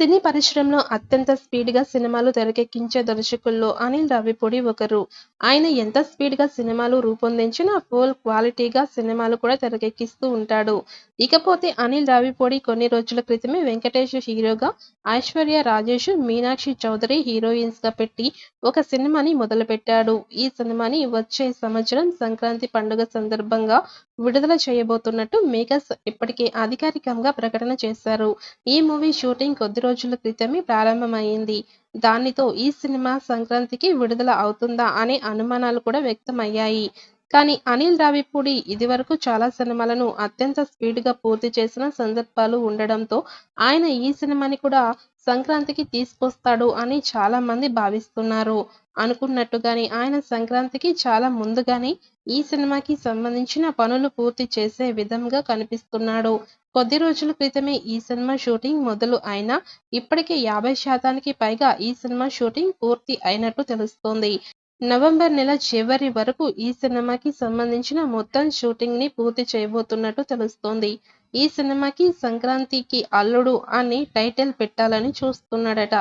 సినీ పరిశ్రమలో అత్యంత స్పీడ్‌గా సినిమాలు తెరకెక్కించే దర్శకుల్లో అనిల్ రావిపూడి ఒకరు. ఆయన ఎంత స్పీడ్‌గా సినిమాలు రూపొందించినా ఫుల్ క్వాలిటీగా సినిమాలు కూడా తెరకెక్కిస్తూ ఉంటాడు. ఇకపోతే అనిల్ రావిపూడి కొన్ని రోజుల క్రితమే వెంకటేష్ హీరోగా, ఐశ్వర్య రాజేష్, మీనాక్షి చౌదరి హీరోయిన్స్‌గా పెట్టి ఒక సినిమాని మొదలుపెట్టాడు. ఈ సినిమాని వచ్చే సంవత్సరం సంక్రాంతి పండుగ సందర్భంగా విడుదల చేయబోతున్నట్టు మేకర్స్ ఇప్పటికే అధికారికంగా ప్రకటన చేశారు. ఈ మూవీ షూటింగ్ కొద్ది రోజుల క్రితమే ప్రారంభమైంది. దానితో ఈ సినిమా సంక్రాంతికి విడుదల అవుతుందా అనే అనుమానాలు కూడా వ్యక్తమయ్యాయి. కానీ అనిల్ రావిపూడి ఇదివరకు చాలా సినిమాలను అత్యంత స్పీడ్‌గా పూర్తి చేసిన సందర్భాలు ఉండడంతో ఆయన ఈ సినిమాని కూడా సంక్రాంతికి తీసుకొస్తాడు అని చాలా మంది భావిస్తున్నారు. అనుకున్నట్టుగానే ఆయన సంక్రాంతికి చాలా ముందుగానే ఈ సినిమాకి సంబంధించిన పనులు పూర్తి చేసే విధంగా కనిపిస్తున్నాడు. కొద్ది రోజుల క్రితమే ఈ సినిమా షూటింగ్ మొదలు అయినా ఇప్పటికే 50% పైగా ఈ సినిమా షూటింగ్ పూర్తి అయినట్టు తెలుస్తోంది. నవంబర్ నెల చివరి వరకు ఈ సినిమాకి సంబంధించిన మొత్తం షూటింగ్‌ని పూర్తి చేయబోతున్నట్టు తెలుస్తోంది. ఈ సినిమాకి 'సంక్రాంతికి అల్లుడు' అని టైటిల్ పెట్టాలని చూస్తున్నాడట.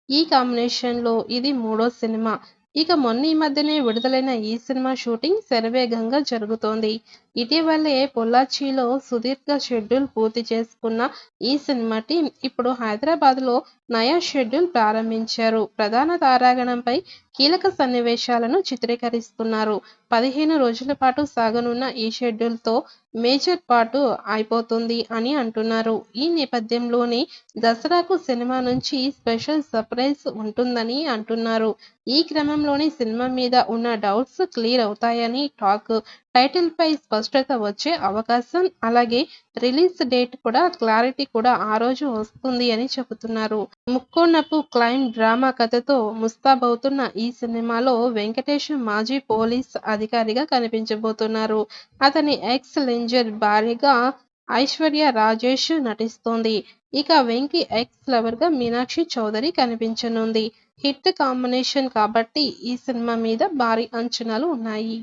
ఈ కాంబినేషన్‌లో ఇది మూడో సినిమా. ఇక మొన్న ఈ మధ్యనే విడుదలైన ఈ సినిమా షూటింగ్ శరవేగంగా జరుగుతోంది. ఇటీవలే పొల్లాచ్చిలో సుదీర్ఘ షెడ్యూల్ పూర్తి చేసుకున్న ఈ సినిమా టీమ్ ఇప్పుడు హైదరాబాద్‌లో నయా షెడ్యూల్ ప్రారంభించారు. ప్రధాన తారాగణంపై కీలక సన్నివేశాలను చిత్రీకరిస్తున్నారు. 15 రోజుల పాటు సాగనున్న ఈ షెడ్యూల్‌తో మేజర్ పార్ట్ అయిపోతుంది అని అంటున్నారు. ఈ నేపథ్యంలోనే దసరాకు సినిమా నుంచి స్పెషల్ సర్ప్రైజ్ ఉంటుందని అంటున్నారు. ఈ క్రమంలోనే సినిమా మీద ఉన్న డౌట్స్ క్లియర్ అవుతాయని టాక్. టైటిల్‌పై స్పష్టత వచ్చే అవకాశం, అలాగే రిలీజ్ డేట్ కూడా క్లారిటీ కూడా ఆ రోజు వస్తుంది అని చెబుతున్నారు. ముక్కోణపు క్రైమ్ డ్రామా కథతో ముస్తాబవుతున్న ఈ సినిమాలో వెంకటేష్ మాజీ పోలీస్ అధికారిగా కనిపించబోతున్నారు. అతని ఎక్స్ లెంజర్ భార్యగా ఐశ్వర్య రాజేష్ నటిస్తోంది. ఇక వెంకీ ఎక్స్ లవర్‌గా మీనాక్షి చౌదరి కనిపించనుంది. హిట్ కాంబినేషన్ కాబట్టి ఈ సినిమా మీద భారీ అంచనాలు ఉన్నాయి.